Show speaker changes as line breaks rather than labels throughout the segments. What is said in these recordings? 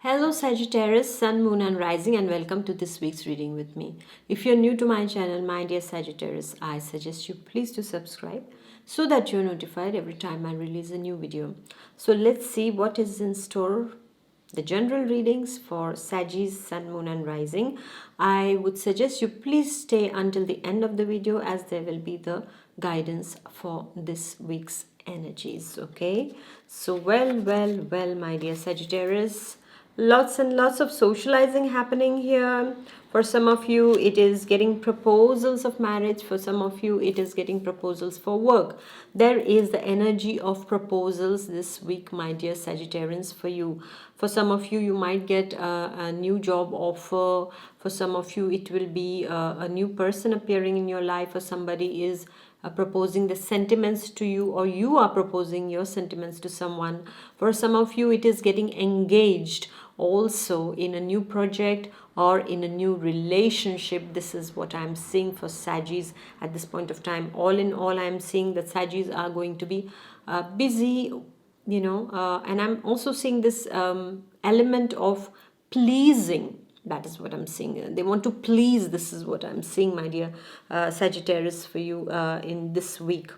Hello Sagittarius, Sun, Moon and Rising, and welcome to this week's reading with me. If you're new to my channel, my dear Sagittarius, I suggest you please to subscribe so that you're notified every time I release a new video. So let's see what is in store. The general readings for Sagittarius, Sun, Moon and Rising. I would suggest you please stay until the end of the video as there will be the guidance for this week's energies. Okay, so well, my dear Sagittarius, lots and lots of socializing happening here. For some of you it is getting proposals of marriage, for some of you it is getting proposals for work. There is the energy of proposals this week, my dear Sagittarians, for you. For some of you, you might get a new job offer. For some of you it will be a new person appearing in your life, or somebody is proposing the sentiments to you, or you are proposing your sentiments to someone. For some of you it is getting engaged also in a new project or in a new relationship. This is what I'm seeing for Saggies at this point of time. All in all, I'm seeing that Saggies are going to be busy, and I'm also seeing this element of pleasing. That is what I'm seeing. They want to please. This is what I'm seeing, my dear Sagittarius, for you in this week.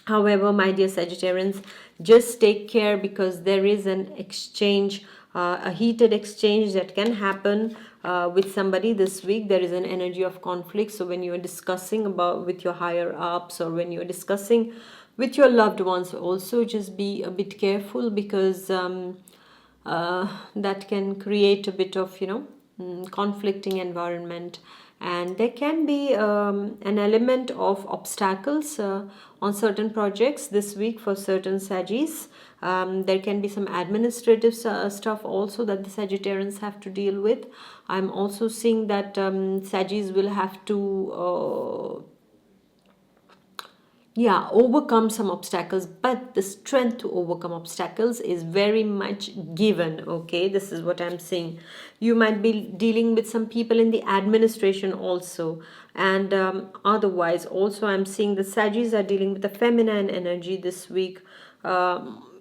However, my dear Sagittarians, just take care, because there is an exchange, a heated exchange that can happen with somebody this week. There is an energy of conflict. So when you're discussing about with your higher ups, or when you're discussing with your loved ones, also just be a bit careful, because that can create a bit of conflicting environment. And there can be an element of obstacles on certain projects this week for certain Saggies. There can be some administrative stuff also that the Sagittarians have to deal with. I'm also seeing that Saggies will have to overcome some obstacles, but the strength to overcome obstacles is very much given. Okay, this is what I'm saying. You might be dealing with some people in the administration also, and otherwise also I'm seeing the Saggies are dealing with the feminine energy this week.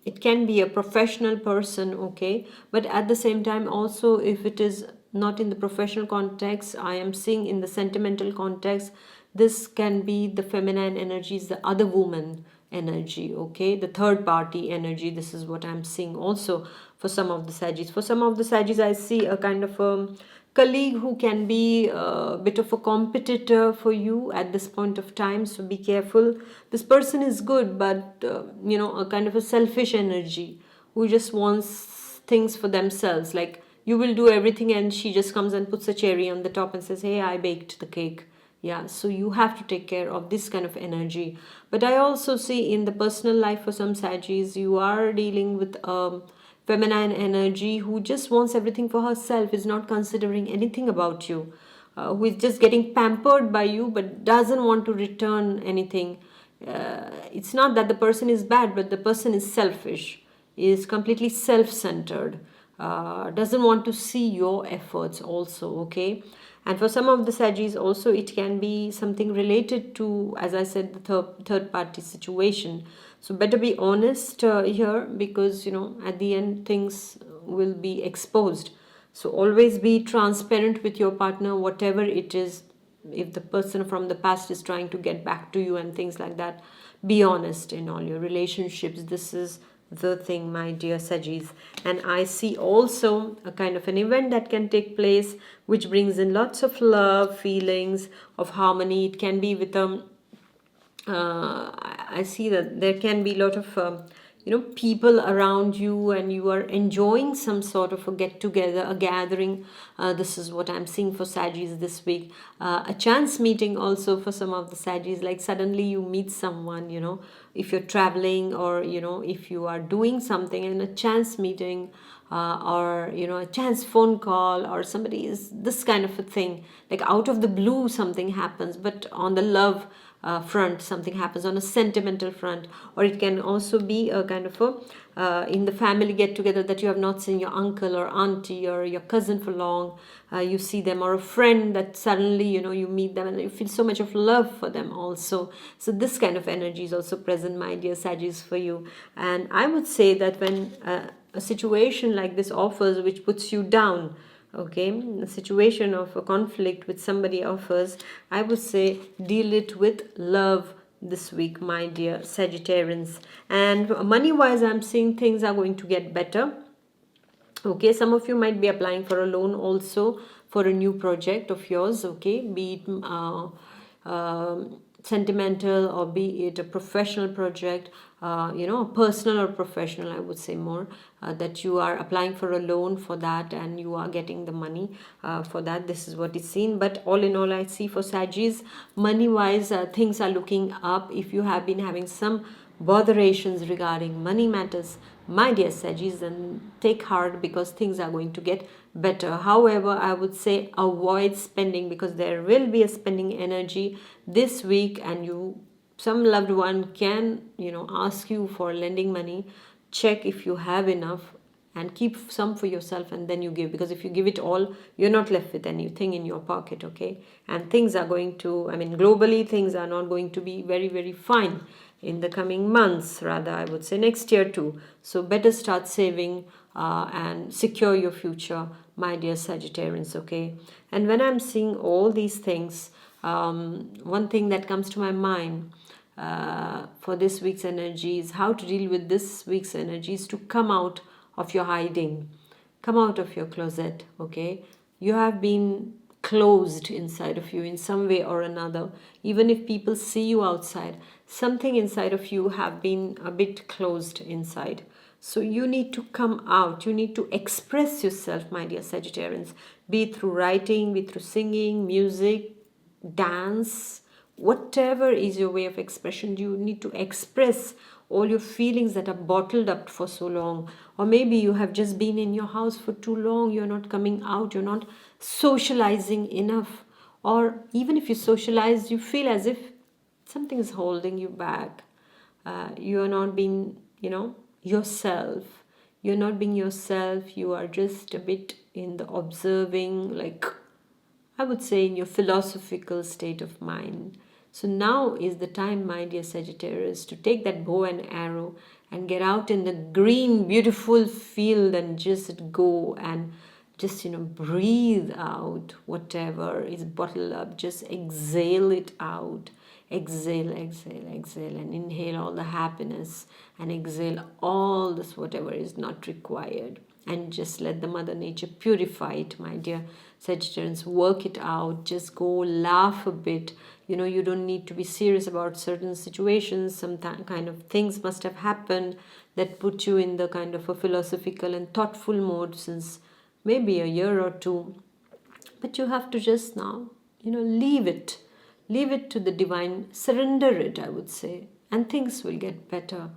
It can be a professional person, okay, but at the same time also, if it is not in the professional context, I am seeing in the sentimental context, this can be the feminine energies, the other woman energy, okay, the third party energy. This is what I'm seeing also for some of the Saggies. For some of the Saggies, I see a kind of a colleague who can be a bit of a competitor for you at this point of time, so be careful. This person is good, but a kind of a selfish energy who just wants things for themselves. Like, you will do everything and she just comes and puts a cherry on the top and says, hey, I baked the cake. Yeah, so you have to take care of this kind of energy. But I also see in the personal life for some Saggies, you are dealing with feminine energy who just wants everything for herself, is not considering anything about you, who is just getting pampered by you but doesn't want to return anything. It's not that the person is bad, but the person is selfish, is completely self-centered, doesn't want to see your efforts also, okay. And for some of the Saggies also, it can be something related to, as I said, the third party situation. So better be honest here, because at the end things will be exposed. So always be transparent with your partner, whatever it is. If the person from the past is trying to get back to you and things like that, be honest in all your relationships. This is the thing, my dear Saggies. And I see also a kind of an event that can take place, which brings in lots of love, feelings of harmony. It can be with I see that there can be a lot of people around you, and you are enjoying some sort of a get together, a gathering. This is what I'm seeing for Saggies this week. A chance meeting also for some of the Saggies, like suddenly you meet someone, if you're traveling, or if you are doing something, and a chance meeting, or a chance phone call, or somebody is this kind of a thing, like out of the blue something happens. But on the love front, something happens on a sentimental front. Or it can also be a kind of a in the family get together, that you have not seen your uncle or auntie or your cousin for long. You see them, or a friend that suddenly you meet them and you feel so much of love for them also. So this kind of energy is also present, my dear Saggies, for you. And I would say that when a situation like this offers which puts you down, okay, a situation of a conflict with somebody offers, I would say deal it with love this week, my dear Sagittarians. And money wise, I'm seeing things are going to get better. Okay, some of you might be applying for a loan also for a new project of yours, okay, be it sentimental or be it a professional project, personal or professional, I would say more, that you are applying for a loan for that and you are getting the money for that. This is what is seen. But all in all, I see for Sagis, money wise, things are looking up. If you have been having some botherations regarding money matters, my dear Sagis, then take heart because things are going to get better. However, I would say avoid spending because there will be a spending energy this week, and some loved one can ask you for lending money. Check if you have enough and keep some for yourself and then you give, because if you give it all, you're not left with anything in your pocket, okay? And things are going to, globally things are not going to be very, very fine in the coming months, rather I would say next year too. So better start saving and secure your future, my dear Sagittarians, okay? And when I'm seeing all these things, one thing that comes to my mind for this week's energy is how to deal with this week's energies, to come out of your hiding, come out of your closet, okay? You have been closed inside of you in some way or another. Even if people see you outside, something inside of you have been a bit closed inside. So you need to come out. You need to express yourself, my dear Sagittarians, be it through writing, be it through singing, music, dance, whatever is your way of expression. You need to express all your feelings that are bottled up for so long. Or maybe you have just been in your house for too long, you're not coming out, you're not socializing enough. Or even if you socialize, you feel as if something is holding you back. You are not being, yourself. You're not being yourself. You are just a bit in the observing, like I would say in your philosophical state of mind. So now is the time, my dear Sagittarius, to take that bow and arrow and get out in the green, beautiful field and just go and just, breathe out whatever is bottled up. Just exhale it out. Exhale, exhale, exhale, and inhale all the happiness and exhale all this whatever is not required. And just let the Mother Nature purify it, my dear Sagittarians. Work it out. Just go laugh a bit. You don't need to be serious about certain situations. Some kind of things must have happened that put you in the kind of a philosophical and thoughtful mode since maybe a year or two. But you have to just now, leave it. Leave it to the divine. Surrender it, I would say. And things will get better.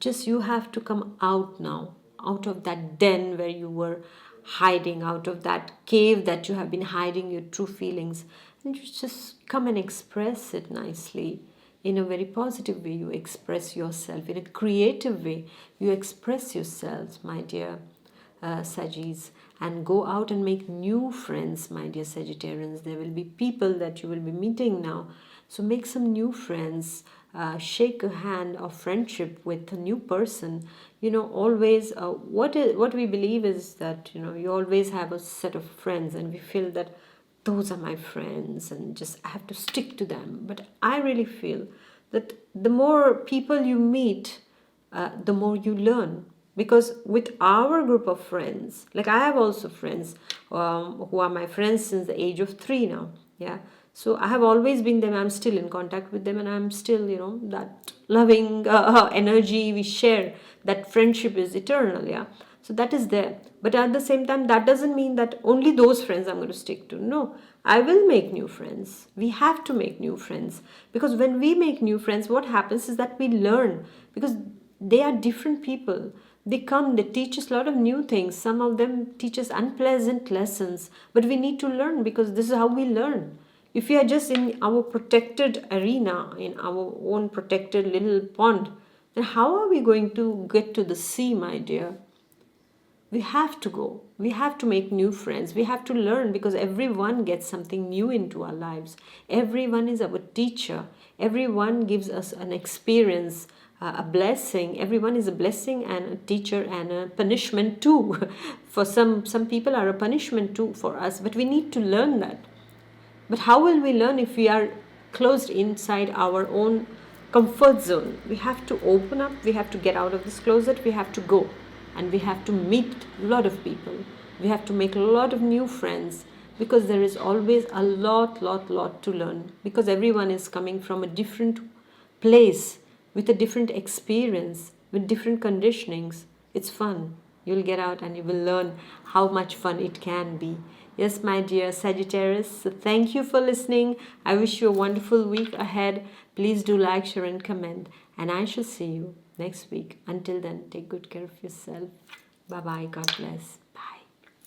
Just you have to come out now. Out of that den where you were hiding, out of that cave that you have been hiding your true feelings, and you just come and express it nicely in a very positive way. You express yourself in a creative way. You express yourselves, my dear Sagittarius, and go out and make new friends, my dear Sagittarians. There will be people that you will be meeting now, so make some new friends. Shake a hand of friendship with a new person. Always what we believe is that you always have a set of friends, and we feel that those are my friends and just I have to stick to them. But I really feel that the more people you meet, the more you learn. Because with our group of friends, like I have also friends who are my friends since the age of 3 now. Yeah. So I have always been them. I'm still in contact with them, and I'm still, that loving energy we share. That friendship is eternal, yeah. So that is there. But at the same time, that doesn't mean that only those friends I'm going to stick to. No, I will make new friends. We have to make new friends, because when we make new friends, what happens is that we learn, because they are different people. They come, they teach us a lot of new things. Some of them teach us unpleasant lessons, but we need to learn, because this is how we learn. If we are just in our protected arena, in our own protected little pond, then how are we going to get to the sea, my dear? We have to go. We have to make new friends. We have to learn, because everyone gets something new into our lives. Everyone is our teacher. Everyone gives us an experience a blessing. Everyone is a blessing and a teacher and a punishment too. For some people are a punishment too for us, but we need to learn that. But how will we learn if we are closed inside our own comfort zone? We have to open up, we have to get out of this closet, we have to go, and we have to meet a lot of people. We have to make a lot of new friends, because there is always a lot to learn, because everyone is coming from a different place with a different experience, with different conditionings. It's fun. You'll get out and you will learn how much fun it can be. Yes, my dear Sagittarius, so thank you for listening. I wish you a wonderful week ahead. Please do like, share, and comment. And I shall see you next week. Until then, take good care of yourself. Bye bye. God bless.